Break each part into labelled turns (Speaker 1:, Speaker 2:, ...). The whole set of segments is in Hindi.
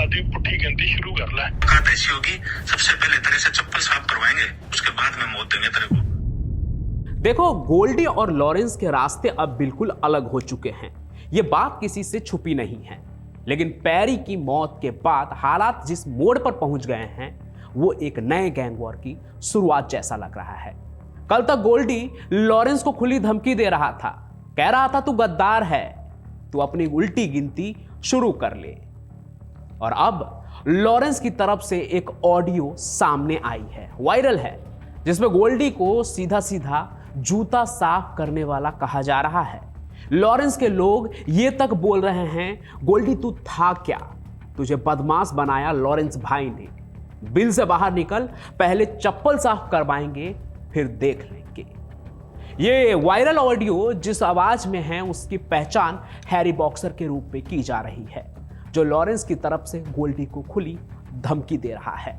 Speaker 1: बाद भी पुट्ठी गिनती शुरू कर ले।
Speaker 2: बात ऐसी होगी, सबसे पहले तेरे से चप्पल साफ करवाएंगे, उसके बाद में मौत देंगे तेरे को।
Speaker 3: देखो, गोल्डी और लॉरेंस के रास्ते अब बिल्कुल अलग हो चुके हैं। ये बात किसी से छुपी नहीं है। लेकिन पैरी की मौत के बाद हालात जिस मोड़ पर पहुंच गए हैं, वो एक नए गैंग वॉर की शुरुआत जैसा लग रहा है। कल तक गोल्डी लॉरेंस को खुली धमकी दे रहा था, कह रहा था तू गद्दार है, तू अपनी उल्टी गिनती शुरू कर ले। और अब लॉरेंस की तरफ से एक ऑडियो सामने आई है, वायरल है, जिसमें गोल्डी को सीधा सीधा जूता साफ करने वाला कहा जा रहा है। लॉरेंस के लोग ये तक बोल रहे हैं, गोल्डी तू था क्या, तुझे बदमाश बनाया लॉरेंस भाई ने, बिल से बाहर निकल, पहले चप्पल साफ करवाएंगे फिर देख लेंगे। ये वायरल ऑडियो जिस आवाज में है उसकी पहचान हैरी बॉक्सर के रूप में की जा रही है, जो लॉरेंस की तरफ से गोल्डी को खुली धमकी दे रहा है।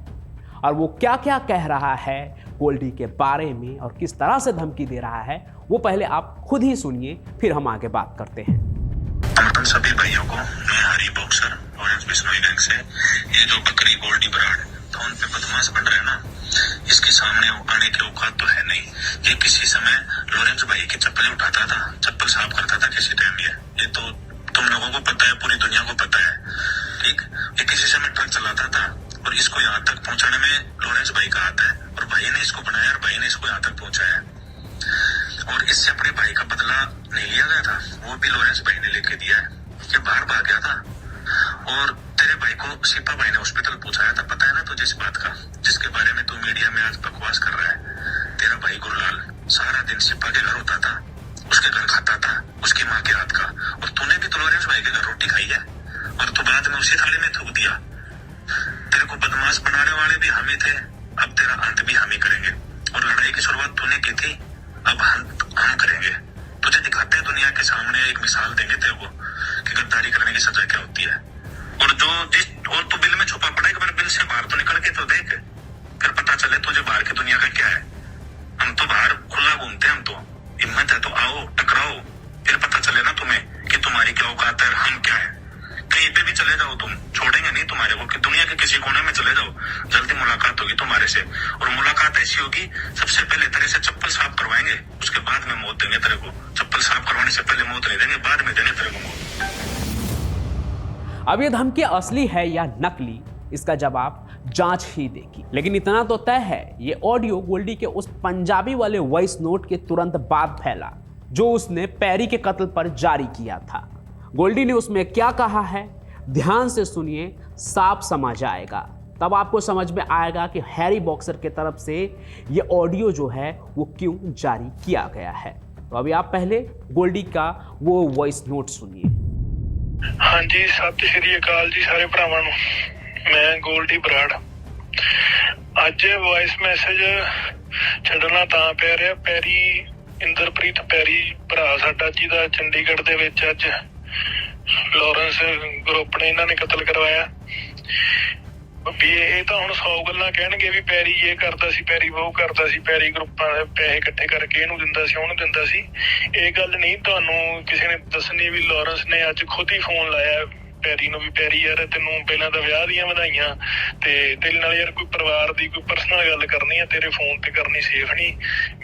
Speaker 3: और वो क्या क्या कह रहा है गोल्डी के बारे में और किस तरह से धमकी दे रहा है, वो पहले आप खुद ही सुनिए, फिर हम आगे बात करते हैं।
Speaker 2: समर्थन सभी भाइयों को, मैं Harry boxer Lawrence Bishnoi gang से। ये जो बकरी गोल्डी बराड़ तो उन पे बदमाश बन रहे हैं ना, इसके सामने आने की औकात तो है नहीं। ये किसी समय लॉरेंस भाई की चप्पलें उठाता था, चप्पल साफ करता था किसी टाइम। ये तो तुम लोगों को पता है, पूरी दुनिया को पता है, ठीक। ये किसी समय ट्रक चलाता था और इसको यहाँ तक पहुंचाने में लॉरेंस भाई का हाथ है, और भाई ने इसको बनाया और भाई ने इसको यहाँ तक पहुंचाया। और इससे अपने भाई का बदला नहीं लिया गया था, वो भी लॉरेंस भाई ने लेके दिया है। ये बाहर भाग गया था और तेरे भाई को सिपा भाई ने हॉस्पिटल पहुंचाया था, पता है ना तुझे इस बात का, जिसके बारे में तू मीडिया में आज बकवास कर रहा है। तेरा भाई गुरलाल सारा दिन सिपा के घर होता था, उसके घर खाता था, उसकी माँ के हाथ का। और तूने भी तो लॉरेंस भाई के घर रोटी खाई है और तू बाद में उसी थाली में थूक दिया। तेरे को बदमाश बनाने वाले भी हम ही थे, अब तेरा अंत भी हम ही करेंगे। और लड़ाई की शुरुआत तूने की थी, अब हम करेंगे। तुझे दिखाते हैं दुनिया के सामने, एक मिसाल देंगे तेरे को कि गद्दारी करने की सजा क्या होती है। और और तू बिल में छुपा पड़ा, एक बार बिल से बाहर तो निकल के तो देख, फिर पता चले तुझे बाहर की दुनिया का क्या है। हम तो बाहर खुला घूमते हैं, हम तो हिम्मत है तो आओ टकराओ, फिर पता चले ना तुम्हें कि तुम्हारी क्या औकात है और हम क्या है। कहीं पे भी चले जाओ तुम, छोड़ेंगे नहीं तुम्हारे को, कि दुनिया के किसी कोने में चले जाओ, जल्दी मुलाकात होगी तुम्हारे से। और मुलाकात ऐसी होगी, सबसे पहले तेरे से चप्पल साफ करवाएंगे, उसके बाद में मौत देंगे तेरे को। चप्पल साफ करवाने से पहले मौत नहीं देंगे, बाद में देंगे तेरे को मौत।
Speaker 3: अब ये धमकी असली है या नकली, इसका जवाब जांच ही देगी। लेकिन इतना तो तय है, ये ऑडियो गोल्डी के उस पंजाबी वाले वॉइस नोट के तुरंत बाद फैला, जो उसने पैरी के कत्ल पर जारी किया था। गोल्डी ने उसमें क्या कहा है, ध्यान से सुनिए, साफ समझ आएगा। तब आपको समझ में आएगा कि हैरी बॉक्सर की तरफ से ये ऑडियो जो है वो क्यों जारी किया गया है। तो अभी आप पहले गोल्डी का वो वॉइस नोट सुनिए।
Speaker 1: हाँ जी, सत श्री अकाल जी सारे भरावां नूं। मैं गोल्डी बराड़ अज वॉइस मैसेज छड्डना तां पै रिहा। पैरी इंदरप्रीत पैरी भरा साडा जिहदा चंडीगढ़ दे विच अज लॉरेंस ग्रुप ने इन्हां ने कतल करवाया। भी ਇਹ ਤਾਂ ਹੁਣ 100 ਗੱਲਾਂ ਕਹਿਣਗੇ ਵੀ ਪੈਰੀ ਇਹ ਕਰਦਾ ਸੀ, ਪੈਰੀ ਉਹ ਕਰਦਾ ਸੀ, ਪੈਰੀ ਗਰੁੱਪਾਂ ਦੇ ਪੈਸੇ ਇਕੱਠੇ ਕਰਕੇ ਇਹਨੂੰ ਦਿੰਦਾ ਸੀ, ਉਹਨੂੰ ਦਿੰਦਾ ਸੀ। ਇਹ ਗੱਲ ਨਹੀਂ ਤੁਹਾਨੂੰ ਕਿਸੇ ਨੇ ਦੱਸਣੀ ਵੀ ਲੌਰੈਂਸ ਨੇ ਅੱਜ ਖੁਦ ਹੀ ਫੋਨ ਲਾਇਆ ਪੈਰੀ ਨੂੰ ਵੀ ਪੈਰੀ ਯਾਰ ਤੈਨੂੰ ਪਹਿਲਾਂ ਤਾਂ ਵਿਆਹ ਦੀਆਂ ਵਧਾਈਆਂ ਤੇ ਤੇਰੇ ਨਾਲ ਯਾਰ ਕੋਈ ਪਰਿਵਾਰ ਦੀ ਕੋਈ ਪਰਸਨਲ ਗੱਲ ਕਰਨੀ ਆ, ਤੇਰੇ ਫੋਨ ਤੇ ਕਰਨੀ ਸੇਫ ਨਹੀਂ,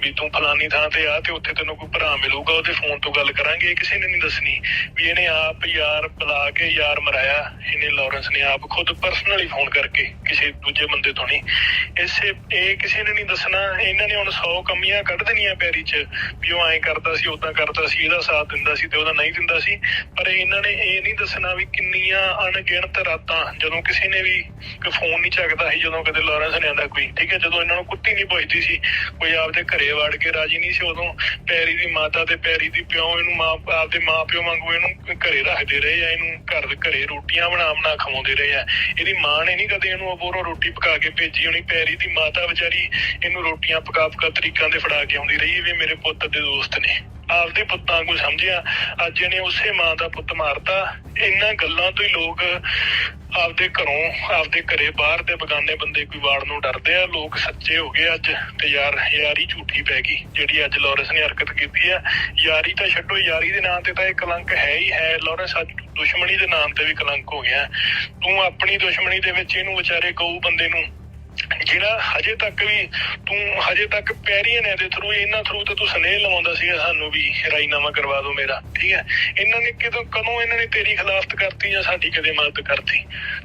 Speaker 1: ਵੀ ਤੂੰ ਫਲਾਨੀ ਥਾਂ ਤੇ ਆ ਤੇ ਉੱਥੇ ਤੈਨੂੰ ਕੋਈ ਭਰਾ ਮਿਲੂਗਾ, ਉਹਦੇ ਫੋਨ ਤੋਂ ਗੱਲ ਕਰਾਂਗੇ। ਇਹ ਕਿਸੇ ਨੇ ਨਹੀਂ ਦੱਸਣੀ ਵੀ ਇਹਨੇ ਆਪ ਯਾਰ ਬੁਲਾ ਕੇ ਯਾਰ ਮਰਾਇਆ। ਇਹਨੇ ਲੌਰੈਂਸ ਨੇ ਆਪ ਖੁਦ ਪਰਸਨਲੀ ਫੋਨ ਕਰਕੇ, ਕਿਸੇ ਦੂਜੇ ਬੰਦੇ ਤੋਂ ਨਹੀਂ। ਇਹ ਕਿਸੇ ਨੇ ਨਹੀਂ ਦੱਸਣਾ। ਇਹਨਾਂ ਨੇ ਹੁਣ 100 ਕਮੀਆਂ ਕੱਢ ਦੇਣੀਆਂ ਪੈਰੀ 'ਚ ਵੀ ਉਹ ਐਂ ਕਰਦਾ ਸੀ, ਉਦਾਂ ਕਰਦਾ ਸੀ, ਇਹਦਾ ਸਾਥ ਦਿੰਦਾ ਸੀ ਤੇ ਉਹਦਾ ਨਹੀਂ ਦਿੰਦਾ ਸੀ। ਪਰ ਇਹਨਾਂ ਨੇ ਇਹ ਨਹੀਂ ਦੱਸਣਾ ਵੀ ਕਿੰਨੀਆਂ ਅਣਗਿਣਤ ਰਾਤਾਂ ਜਦੋਂ ਕਿਸੇ ਨੇ ਵੀ ਕੋਈ ਫੋਨ ਨਹੀਂ ਚੱਕਦਾ ਸੀ, ਜਦੋਂ ਕਦੇ ਲੌਰੈਂਸ ਨੇ ਆਂਦਾ ਕੋਈ, ਠੀਕ ਹੈ, ਜਦੋਂ ਇਹਨਾਂ ਨੂੰ ਕੁੱਤੀ ਨਹੀਂ ਪੁੱਛਦੀ ਸੀ, ਕੋਈ ਆਪਦੇ ਘਰੇ ਵੜ ਕੇ ਰਾਜੀ ਨਹੀਂ ਸੀ, ਉਦੋਂ ਪੈਰੀ ਦੀ ਮਾਤਾ ਤੇ ਪੈਰੀ ਦੀ ਪਿਓ ਇਹਨੂੰ ਆਪਦੇ ਮਾਂ ਪਿਓ ਵਾਂਗੂ ਇਹਨੂੰ ਘਰੇ ਰੱਖਦੇ ਰਹੇ ਆ, ਇਹਨੂੰ ਘਰੇ ਰੋਟੀਆਂ ਬਣਾ ਖਵਾਉਂਦੇ ਰਹੇ ਆ। ਇਹਦੀ ਮਾਂ ਨੇ ਨਹੀਂ ਕਦੇ ਇਹਨੂੰ ਅਬੋਰੋਂ ਰੋਟੀ ਪਕਾ ਕੇ ਭੇਜੀ ਹੋਣੀ। ਪੈਰੀ ਦੀ ਮਾਤਾ ਵਿਚਾਰੀ ਇਹਨੂੰ ਰੋਟੀਆਂ ਪਕਾ ਤਰੀਕਾਂ ਦੇ ਫੜਾ ਕੇ ਆਉਂਦੀ ਰਹੀ ਵੀ ਮੇਰੇ ਪੁੱਤ ਦੇ ਦੋਸਤ ਨੇ, ਆਪਦੇ ਪੁੱਤਾਂ ਨੂੰ ਸਮਝਿਆ। ਅੱਜ ਇਹਨੇ ਉਸੇ ਮਾਂ ਦਾ ਪੁੱਤ ਮਾਰਤਾ। ਇਹਨਾਂ ਗੱਲਾਂ ਤੋਂ ਹੀ ਲੋਕ ਆਪਦੇ ਘਰੇ ਬਾਹਰ ਦੇ ਬਗਾਨੇ ਬੰਦੇ ਕੋਈ ਵਾੜ ਨੂੰ ਡਰਦੇ ਆ। ਲੋਕ ਸੱਚੇ ਹੋ ਗਏ ਅੱਜ ਤੇ ਯਾਰੀ ਝੂਠੀ ਪੈ ਗਈ ਜਿਹੜੀ ਅੱਜ ਲਾਰੈਂਸ ਨੇ ਹਰਕਤ ਕੀਤੀ ਆ। ਯਾਰੀ ਤਾਂ ਛੱਡੋ, ਯਾਰੀ ਦੇ ਨਾਂ ਤੇ ਤਾਂ ਇਹ ਕਲੰਕ ਹੈ ਹੀ ਹੈ। ਲਾਰੈਂਸ ਅੱਜ ਦੁਸ਼ਮਣੀ ਦੇ ਨਾਮ ਤੇ ਵੀ ਕਲੰਕ ਹੋ ਗਿਆ। ਤੂੰ ਆਪਣੀ ਦੁਸ਼ਮਣੀ ਦੇ ਵਿੱਚ ਇਹਨੂੰ ਵਿਚਾਰੇ ਗਊ ਬੰਦੇ ਨੂੰ ਜਿਹੜਾ ਹਜੇ ਤੱਕ ਪੈਰੀਆਂ ਦੇ ਥਰੂ ਇਹਨਾਂ ਥਰੂ ਤੇ ਤੂੰ ਸੁਨੇਹ ਲਵਾਉਂਦਾ ਸੀਗਾ ਸਾਨੂੰ ਵੀ ਰਾਜੀਨਾਮਾ ਕਰਵਾ ਦਿਓ ਮੇਰਾ, ਠੀਕ ਹੈ। ਇਹਨਾਂ ਨੇ ਕਦੋਂ ਇਹਨਾਂ ਨੇ ਤੇਰੀ ਖਿਲਾਫਤ ਕਰਤੀ ਜਾਂ ਸਾਡੀ ਕਦੇ ਮਦਦ ਕਰਤੀ?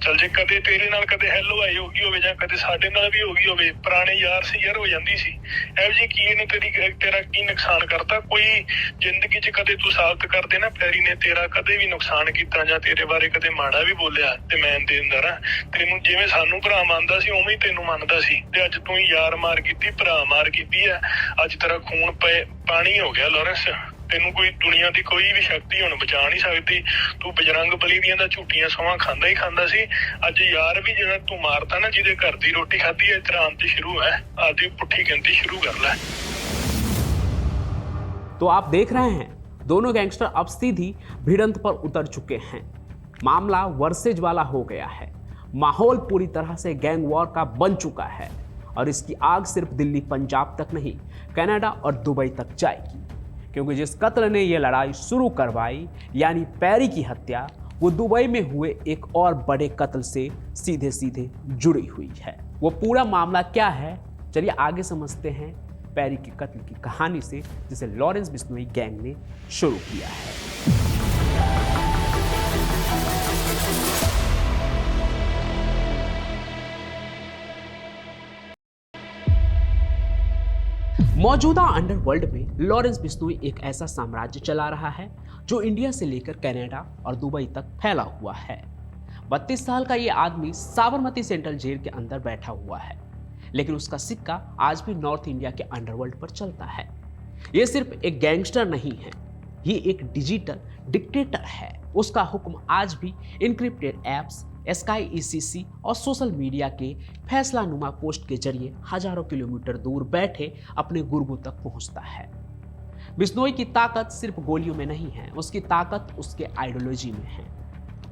Speaker 1: ਚੱਲ ਜੇ ਕਦੇ ਤੇਰੇ ਨਾਲ ਕਦੇ ਹੈਲੋ ਆਈ ਹੋ ਗਈ ਹੋਵੇ ਜਾਂ ਕਦੇ ਸਾਡੇ ਨਾਲ ਵੀ ਹੋ ਗਈ ਹੋਵੇ, ਪੁਰਾਣੇ ਯਾਰ ਸੀ ਯਾਰ, ਹੋ ਜਾਂਦੀ ਸੀ। ਇਹੋ ਜਿਹੀ ਕੀ ਇਹਨੇ ਤੇਰਾ ਕੀ ਨੁਕਸਾਨ ਕਰਤਾ? ਕੋਈ ਜ਼ਿੰਦਗੀ 'ਚ ਕਦੇ ਤੂੰ ਸਾਬਤ ਕਰ ਦੇ ਨਾ ਪੈਰੀ ਨੇ ਤੇਰਾ ਕਦੇ ਵੀ ਨੁਕਸਾਨ ਕੀਤਾ ਜਾਂ ਤੇਰੇ ਬਾਰੇ ਕਦੇ ਮਾੜਾ ਵੀ ਬੋਲਿਆ ਤੇ ਮੈਂ ਦੇਣਦਾਰ ਆ। ਤੈਨੂੰ ਜਿਵੇਂ ਸਾਨੂੰ ਭਰਾ ਮੰਨਦਾ ਸੀ ਉਵੇਂ ਹੀ ਤੈਨੂੰ ਮੰਨਦਾ ਸੀ ਤੇ ਅੱਜ ਤੂੰ ਯਾਰ ਮਾਰ ਕੀਤੀ, ਭਰਾ ਮਾਰ ਕੀਤੀ ਆ। ਅੱਜ ਤੇਰਾ ਖੂਨ ਪਾਣੀ ਹੋ ਗਿਆ ਲਾਰੈਂਸ। ਤੈਨੂੰ ਕੋਈ ਦੁਨੀਆ ਦੀ ਕੋਈ ਵੀ ਸ਼ਕਤੀ ਹੁਣ ਬਚਾ ਨਹੀਂ ਸਕਦੀ। ਤੂੰ ਬਜਰੰਗ ਬਲੀ ਦੀਆਂ ਤਾਂ ਝੂਠੀਆਂ ਸੌਹਾਂ ਖਾਂਦਾ ਹੀ ਖਾਂਦਾ ਸੀ। ਅੱਜ ਯਾਰ ਵੀ ਜਿਹੜਾ ਤੂੰ ਮਾਰਤਾ ਨਾ, ਜਿਹਦੇ ਘਰ ਦੀ ਰੋਟੀ ਖਾਧੀ ਹੈ, ਤੇਰਾ ਅੰਤ ਸ਼ੁਰੂ है। आधी पुट्ठी गिनती शुरू कर ले।
Speaker 3: तो आप देख रहे हैं दोनों गैंगस्टर अब सीधी भिड़ंत पर उतर चुके हैं। मामला वर्सेज वाला हो गया है। माहौल पूरी तरह से गैंग वॉर का बन चुका है और इसकी आग सिर्फ दिल्ली पंजाब तक नहीं, कनाडा और दुबई तक जाएगी, क्योंकि जिस कत्ल ने यह लड़ाई शुरू करवाई यानी पैरी की हत्या, वो दुबई में हुए एक और बड़े कत्ल से सीधे सीधे जुड़ी हुई है। वो पूरा मामला क्या है, चलिए आगे समझते हैं पैरी के कत्ल की कहानी से, जिसे लॉरेंस बिश्नोई गैंग ने शुरू किया है। मौजूदा अंडरवर्ल्ड में लॉरेंस बिश्नोई एक ऐसा साम्राज्य चला रहा है जो इंडिया से लेकर कनाडा और दुबई तक फैला हुआ है। 32 साल का ये आदमी साबरमती सेंट्रल जेल के अंदर बैठा हुआ है, लेकिन उसका सिक्का आज भी नॉर्थ इंडिया के अंडरवर्ल्ड पर चलता है। ये सिर्फ एक गैंगस्टर नहीं है, ये एक डिजिटल डिक्टेटर है। उसका हुक्म आज भी इनक्रिप्टेड एप्स, स्काई ईसीसी और सोशल मीडिया के फैसलानुमा पोस्ट के जरिए हजारों किलोमीटर दूर बैठे अपने गुर्गों तक पहुंचता है। बिश्नोई की ताकत सिर्फ गोलियों में नहीं है, उसकी ताकत उसके आइडियोलॉजी में है,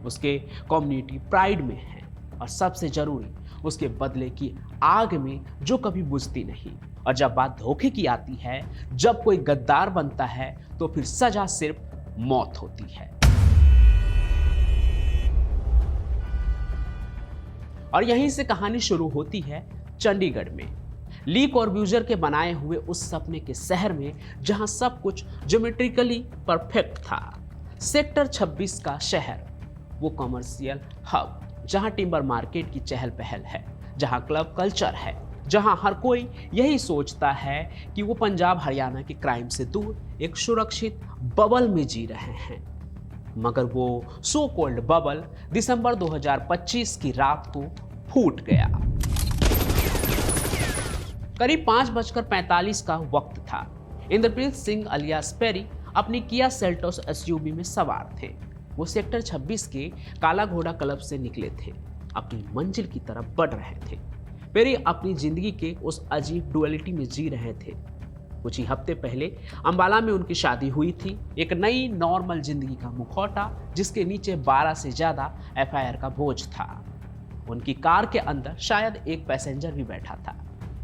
Speaker 3: उसके कम्युनिटी प्राइड में है और सबसे जरूरी उसके बदले की आग में जो कभी बुझती नहीं। और जब बात धोखे की आती है, जब कोई गद्दार बनता है तो फिर सजा सिर्फ मौत होती है। और यहीं से कहानी शुरू होती है चंडीगढ़ में, ली कॉर्ब्यूजर के बनाए हुए उस सपने के शहर में जहां सब कुछ ज्योमेट्रिकली परफेक्ट था। सेक्टर 26 का शहर, वो कमर्शियल हब जहां टिम्बर मार्केट की चहल पहल है, जहां क्लब कल्चर है, जहां हर कोई यही सोचता है कि वो पंजाब हरियाणा के क्राइम से दूर एक सुरक्षित बबल में जी रहे हैं। मगर वो सो कॉल्ड बबल दिसंबर 2025 की रात को फूट गया। करीब 5:45 का वक्त था। इंद्रप्रीत सिंह अलियास पेरी अपनी किया सेल्टोस एसयूवी में सवार थे। वो सेक्टर 26 के काला घोड़ा क्लब से निकले थे, अपनी मंजिल की तरफ बढ़ रहे थे। पेरी अपनी जिंदगी के उस अजीब डुअलिटी में जी रहे थे। कुछ ही हफ्ते पहले अंबाला में उनकी शादी हुई थी, एक नई नॉर्मल जिंदगी का मुखौटा जिसके नीचे 12 से ज्यादा एफआईआर का बोझ था। उनकी कार के अंदर शायद एक पैसेंजर भी बैठा था,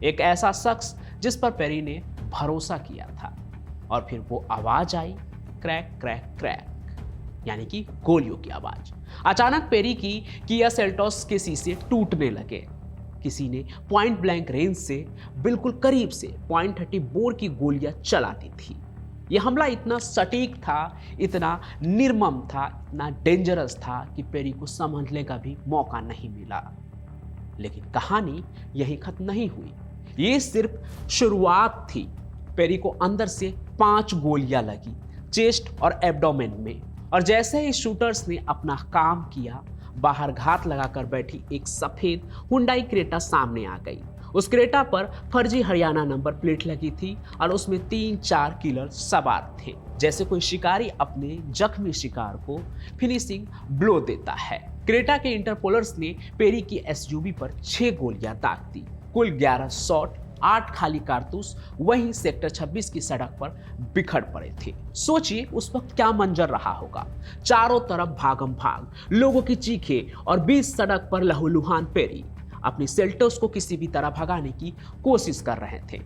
Speaker 3: एक ऐसा शख्स जिस पर पेरी ने भरोसा किया था। और फिर वो आवाज आई, क्रैक क्रैक क्रैक, यानी कि गोलियों की आवाज। अचानक पेरी की किया सेल्टोस के शीशे टूटने लगे। किसी ने पॉइंट ब्लैंक रेंज से बिल्कुल करीब से .30 बोर की गोलियां चला दी थी। यह हमला इतना सटीक था, इतना निर्मम था, इतना डेंजरस था कि पेरी को समझने का भी मौका नहीं मिला। लेकिन कहानी यहीं खत्म नहीं हुई, ये सिर्फ शुरुआत थी। पेरी को अंदर से 5 गोलियां लगी, चेस्ट और एब्डोमेन में। और जैसे ही शूटर्स ने अपना काम किया, बाहर घात लगाकर बैठी एक सफेद हुंडई क्रेटा सामने आ गई। उस क्रेटा पर फर्जी हरियाणा नंबर प्लेट लगी थी और उसमें 3-4 किलर सवार थे। जैसे कोई शिकारी अपने जख्मी शिकार को फिनिशिंग ब्लो देता है। क्रेटा के इंटरपोलर्स ने पेरी की एसयूवी पर 6 गोलियां दाग दी। कुल 11 शॉट 8 खाली कारतूस वहीं सेक्टर 26 की सड़क पर बिखर पड़े थे। सोचिए उस वक्त क्या मंजर रहा होगा। चारों तरफ भागम भाग, लोगों की चीखें और बीच सड़क पर लहूलुहान पेरी अपनी सेल्टोस को किसी भी तरह भगाने की कोशिश कर रहे थे।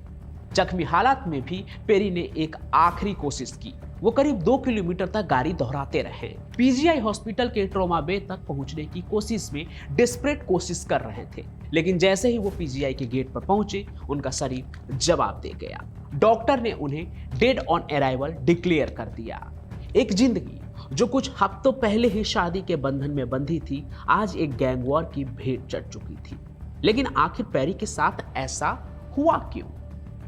Speaker 3: जख्मी हालात में भी पेरी ने एक आखिरी कोशिश की। वो करीब 2 किलोमीटर तक गाड़ी दोहराते रहे। पीजीआई हॉस्पिटल के ट्रॉमा बे तक पहुंचने की कोशिश में डेस्परेट कोशिश कर रहे थे, लेकिन जैसे ही वो पीजीआई के गेट पर पहुंचे, उनका शरीर जवाब दे गया। डॉक्टर ने उन्हें डेड ऑन अराइवल डिक्लेयर कर दिया। एक जिंदगी जो कुछ हफ्तों पहले ही शादी के बंधन में बंधी थी, आज एक गैंग वॉर की भेंट चढ़ चुकी थी। लेकिन आखिर पेरी के साथ ऐसा हुआ क्यों?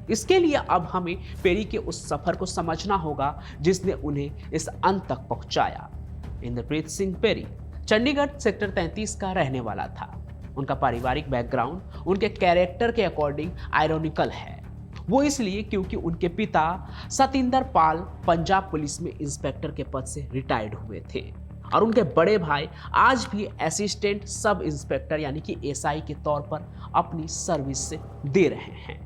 Speaker 3: इसके लिए अब हमें पेरी के उस सफर को समझना होगा जिसने उन्हें इस अंत तक पहुंचाया। इंद्रप्रीत सिंह पेरी चंडीगढ़ सेक्टर 33 का रहने वाला था। उनका पारिवारिक बैकग्राउंड उनके कैरेक्टर के अकॉर्डिंग आयरॉनिकल है। वो इसलिए क्योंकि उनके पिता सतिंदर पाल पंजाब पुलिस में इंस्पेक्टर के पद से रिटायर्ड हुए थे और उनके बड़े भाई आज भी असिस्टेंट सब इंस्पेक्टर यानी कि एसआई के तौर पर अपनी सर्विस से दे रहे हैं।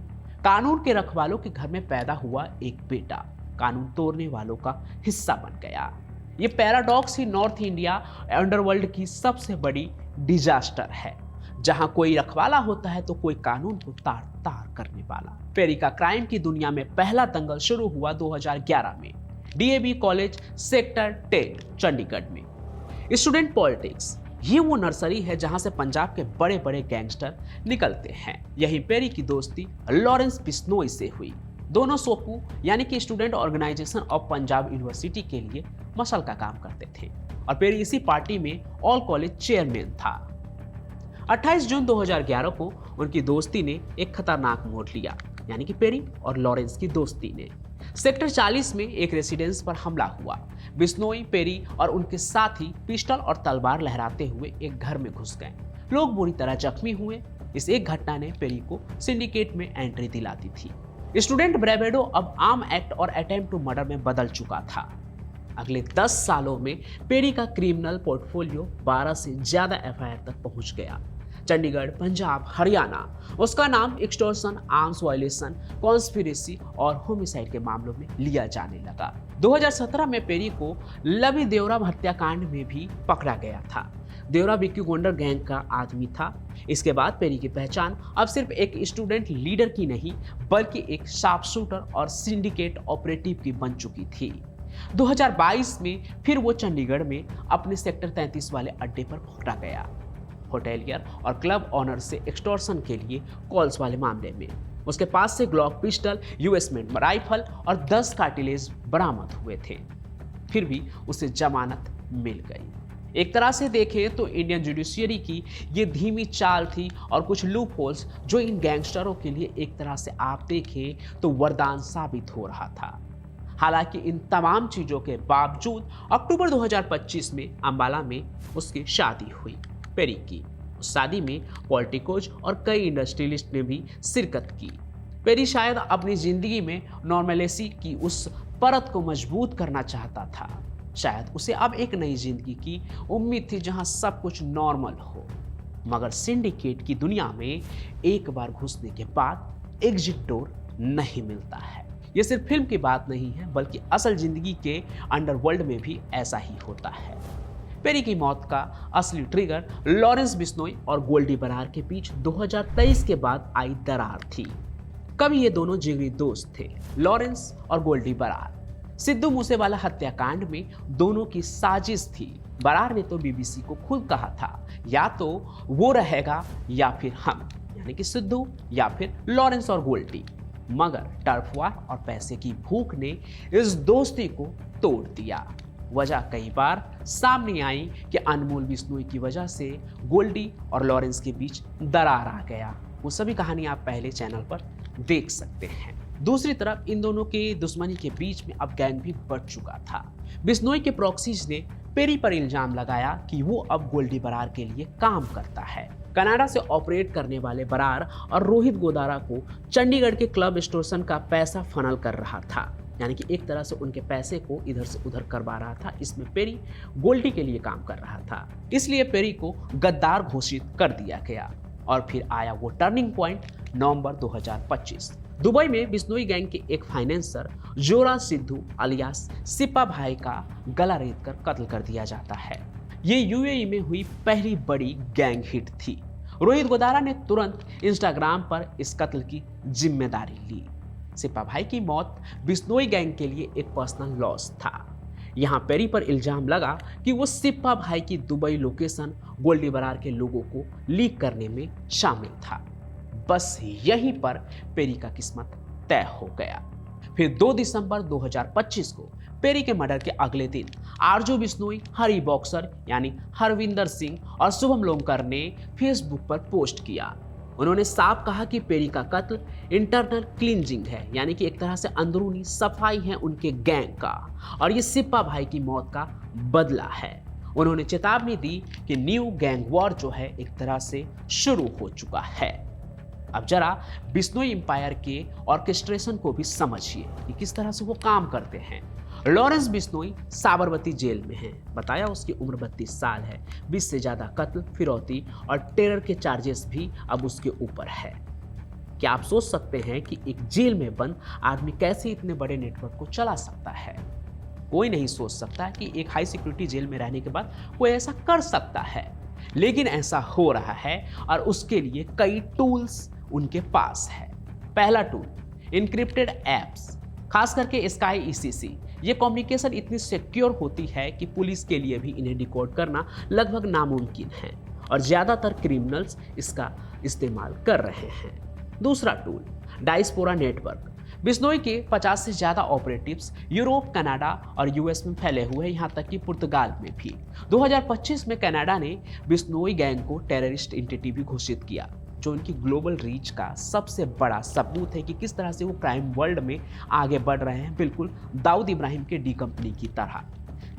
Speaker 3: कानून के रखवालों के घर में पैदा हुआ एक बेटा कानून तोड़ने वालों का हिस्सा बन गया। ये पैराडॉक्स ही नॉर्थ इंडिया अंडरवर्ल्ड की सबसे बड़ी डिजास्टर है। जहां कोई रखवाला होता है तो कोई कानून को तार तार करने वाला। पेरी का क्राइम की दुनिया में पहला दंगल शुरू हुआ 2011 में डीएवी कॉलेज सेक्टर 10 चंडीगढ़ में। स्टूडेंट पॉलिटिक्स ये वो नर्सरी है जहां से पंजाब के बड़े बड़े गैंगस्टर निकलते हैं। यही पेरी की दोस्ती लॉरेंस बिश्नोई से हुई। दोनों सोपू यानी कि student organisation of Punjab university के लिए मसल का काम करते थे और पेरी इसी पार्टी में ऑल कॉलेज चेयरमैन था। 28 जून 2011 को उनकी दोस्ती ने एक खतरनाक मोड़ लिया, यानी कि पेरी और लॉरेंस की दोस्ती ने। सेक्टर 40 में एक रेसिडेंस पर हमला हुआ। बिश्नोई, पेरी और उनके साथी पिस्टल और तलवार लहराते हुए एक घर में घुस गए। लोग बुरी तरह जख्मी हुए। इस एक घटना ने पेरी को सिंडिकेट में एंट्री दिलाती थी। स्टूडेंट ब्रेवेडो अब आर्म एक्ट और अटेम्प्ट टू मर्डर में बदल चुका था। अगले 10 सालों में पेरी का क्रिमिनल पोर्टफोलियो 12 से ज्यादा एफआईआर तक पहुंच गया। चंडीगढ़, पंजाब, हरियाणा उसका नाम एक्सटॉर्शन, आर्म्स वायलेशन, कॉन्स्पिरेसी और होमिसाइड के मामलों में लिया जाने लगा। 2017 में पेरी को लवी देवरा हत्याकांड में भी पकड़ा गया था। देवरा बिक्की गोंडर गैंग का आदमी था। इसके बाद पेरी की पहचान अब सिर्फ एक स्टूडेंट लीडर की नहीं बल्कि एक शार्प शूटर और सिंडिकेट ऑपरेटिव की बन चुकी थी। 2022 में फिर वो चंडीगढ़ में अपने सेक्टर 33 वाले अड्डे पर पकड़ा गया। होटेलियर और क्लब ऑनर से एक्सटॉर्शन के लिए कॉल्स वाले मामले में उसके पास से Glock pistol, US made rifle और 10 कार्टिलेज बरामद हुए थे। फिर भी उसे जमानत मिल गई। एक तरह से देखें तो इंडियन जुडिशियरी की ये धीमी चाल थी और कुछ लूप होल्स जो इन गैंगस्टरों के लिए एक तरह से आप देखें तो वरदान साबित हो रहा था। हालांकि इन तमाम चीजों के बावजूद अक्टूबर 2025 में अंबाला में उसकी शादी हुई। पेरी की उस शादी में पॉलिटिकोज और कई इंडस्ट्रियलिस्ट ने भी शिरकत की। पेरी शायद अपनी जिंदगी में नॉर्मलेसी की उस परत को मजबूत करना चाहता था। शायद उसे अब एक नई जिंदगी की उम्मीद थी जहां सब कुछ नॉर्मल हो। मगर सिंडिकेट की दुनिया में एक बार घुसने के बाद एग्जिट डोर नहीं मिलता है। ये सिर्फ फिल्म की बात नहीं है बल्कि असल जिंदगी के अंडरवर्ल्ड में भी ऐसा ही होता है। पेरी की मौत का असली ट्रिगर लॉरेंस बिश्नोई और गोल्डी बरार के बीच 2023 के बाद आई दरार थी। कभी ये दोनों जिगरी दोस्त थे, लॉरेंस और गोल्डी बरार। सिद्धू मूसेवाला हत्याकांड में दोनों की साजिश थी। बरार ने तो बीबीसी को खुद कहा था, या तो वो रहेगा या फिर हम, यानी कि सिद्धू या फिर लॉरेंस और गोल्डी। मगर टर्फ वार और पैसे की भूख ने इस दोस्ती को तोड़ दिया। वजह कई बार सामने आई कि अनमोल बिश्नोई की वजह से गोल्डी और लॉरेंस के बीच दरार आ गया। वो सभी कहानी आप पहले चैनल पर देख सकते हैं। दूसरी तरफ इन दोनों के दुश्मनी के बीच में अब गैंग भी बढ़ चुका था। बिश्नोई के प्रॉक्सीज ने पेरी पर इल्जाम लगाया कि वो अब गोल्डी बरार के लिए काम करता है। कनाडा से ऑपरेट करने वाले बरार और रोहित गोदारा को चंडीगढ़ के क्लब एक्सटॉर्शन का पैसा फनल कर रहा था, यानी कि एक तरह से उनके पैसे को इधर से उधर करवा रहा था। इसमें पेरी गोल्डी के लिए काम कर रहा था, इसलिए पेरी को गद्दार घोषित कर दिया गया। और फिर आया वो टर्निंग पॉइंट नवंबर 2025 दुबई में बिश्नोई गैंग के एक फाइनेंसर जोरा सिद्धू अलियास सिप्पा भाई का गला रेतकर कत्ल कर दिया जाता है। ये यूएई में हुई पहली बड़ी गैंग हिट थी। रोहित गोदारा ने तुरंत इंस्टाग्राम पर इस कत्ल की जिम्मेदारी ली। सिप्पा भाई की मौत बिश्नोई गैंग के लिए एक पर्सनल लॉस था। यहाँ पेरी पर इल्जाम लगा कि वो सिप्पा भाई की दुबई लोकेशन गोल्डी बरार के लोगों को लीक करने में शामिल था। बस यहीं पर पेरी का किस्मत तय हो गया। फिर 2 दिसंबर 2025 को पेरी के मर्डर के अगले दिन आरजू बिश्नोई, हरी बॉक्सर यानी हरविंदर सिंह और शुभम लोंकर ने फेसबुक पर पोस्ट किया। उन्होंने साफ कहा कि पेरी का कत्ल इंटरनल क्लींजिंग है, यानी कि एक तरह से अंदरूनी सफाई है उनके गैंग का, और ये सिप्पा भाई की मौत का बदला है। उन्होंने चेतावनी दी कि न्यू गैंग वॉर जो है एक तरह से शुरू हो चुका है। अब जरा बिश्नोई एम्पायर के ऑर्केस्ट्रेशन को भी समझिए कि किस तरह से वो काम करते हैं। लॉरेंस बिश्नोई साबरमती जेल में है। बताया उसकी उम्र 32 साल है। 20 से ज्यादा कत्ल, फिरौती और टेरर के चार्जेस भी अब उसके ऊपर है। क्या आप सोच सकते हैं कि एक जेल में बंद आदमी कैसे इतने बड़े नेटवर्क को चला सकता है? कोई नहीं सोच सकता कि एक हाई सिक्योरिटी जेल में रहने के बाद कोई ऐसा कर सकता है, लेकिन ऐसा हो रहा है और उसके लिए कई टूल्स उनके पास है। पहला टूल, इनक्रिप्टेड एप्स, खास करके स्काई ईसीसी। ये कम्युनिकेशन इतनी सिक्योर होती है कि पुलिस के लिए भी इन्हें डिकोड करना लगभग नामुमकिन है और ज्यादातर क्रिमिनल्स इसका इस्तेमाल कर रहे हैं। दूसरा टूल, डायस्पोरा नेटवर्क। बिश्नोई के 50 से ज्यादा ऑपरेटिव्स यूरोप, कनाडा और यूएस में फैले हुए हैं, यहाँ तक कि पुर्तगाल में भी। 2025 में कनाडा ने बिश्नोई गैंग को टेररिस्ट एंटिटी भी घोषित किया, जो उनकी ग्लोबल रीच का सबसे बड़ा सबूत है कि किस तरह से वो क्राइम वर्ल्ड में आगे बढ़ रहे हैं, बिल्कुल दाऊद इब्राहिम के डी कंपनी की तरह।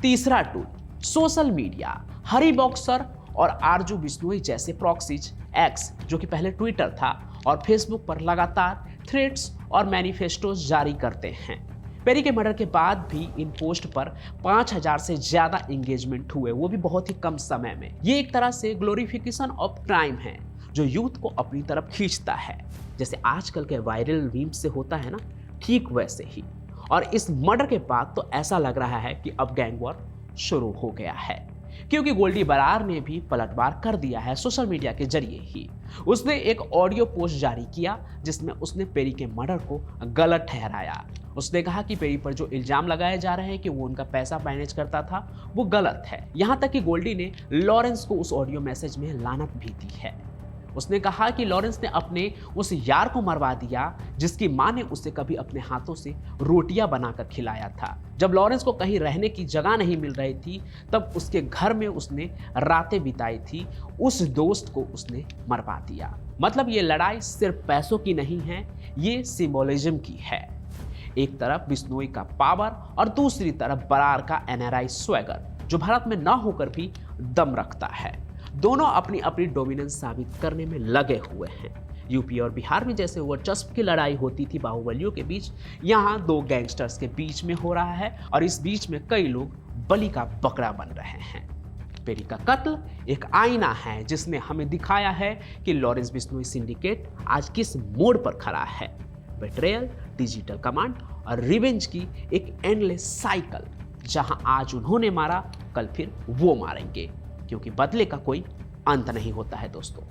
Speaker 3: तीसरा टूल, सोशल मीडिया। हरी बॉक्सर और आरजू बिश्नोई जैसे प्रॉक्सीज, एक्स जो कि पहले ट्विटर था, और फेसबुक पर लगातार थ्रेड्स और मैनिफेस्टोज जारी करते हैं। पेरी के मर्डर के बाद भी इन पोस्ट पर 5000 से ज्यादा एंगेजमेंट हुए, वो भी बहुत ही कम समय में। ये एक तरह से ग्लोरिफिकेशन ऑफ क्राइम है जो यूथ को अपनी तरफ खींचता है, जैसे आजकल के वायरल मीम्स से होता है ना, ठीक वैसे ही। और इस मर्डर के बाद तो ऐसा लग रहा है कि अब गैंग वॉर शुरू हो गया है, क्योंकि गोल्डी बरार ने भी पलटवार कर दिया है सोशल मीडिया के जरिए ही। उसने एक ऑडियो पोस्ट जारी किया जिसमें उसने पेरी के मर्डर को गलत ठहराया। उसने कहा कि पेरी पर जो इल्जाम लगाए जा रहे हैं कि वो उनका पैसा मैनेज करता था, वो गलत है। यहाँ तक कि गोल्डी ने लॉरेंस को उस ऑडियो मैसेज में लानत भी दी है। उसने कहा कि लॉरेंस ने अपने उस यार को मरवा दिया जिसकी मां ने उसे कभी अपने हाथों से रोटियां बनाकर खिलाया था। जब लॉरेंस को कहीं रहने की जगह नहीं मिल रही थी, तब उसके घर में उसने रातें बिताई थी। उस दोस्त को उसने मरवा दिया। मतलब ये लड़ाई सिर्फ पैसों की नहीं है, ये सिंबोलिज्म की है। एक तरफ बिश्नोई का पावर और दूसरी तरफ बरार का एनआरआई स्वैगर, जो भारत में ना होकर भी दम रखता है। दोनों अपनी अपनी डोमिनेंस साबित करने में लगे हुए हैं। यूपी और बिहार में जैसे वर्चस्व की लड़ाई होती थी बाहुबलियों के बीच, यहाँ दो गैंगस्टर्स के बीच में हो रहा है और इस बीच में कई लोग बलि का बकरा बन रहे हैं। पेरी का कत्ल एक आईना है जिसने हमें दिखाया है कि लॉरेंस बिश्नोई सिंडिकेट आज किस मोड़ पर खड़ा है। बेट्रेयल, डिजिटल कमांड और रिवेंज की एक एंडलेस साइकिल, जहां आज उन्होंने मारा, कल फिर वो मारेंगे, क्योंकि बदले का कोई अंत नहीं होता है। दोस्तों,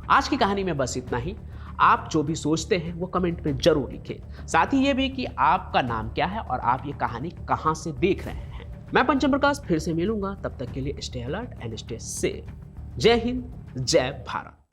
Speaker 3: आज की कहानी में बस इतना ही। आप जो भी सोचते हैं वो कमेंट में जरूर लिखें। साथ ही ये भी कि आपका नाम क्या है और आप ये कहानी कहां से देख रहे हैं। मैं पंचम प्रकाश फिर से मिलूंगा, तब तक के लिए stay alert and stay safe. जय हिंद, जय भारत।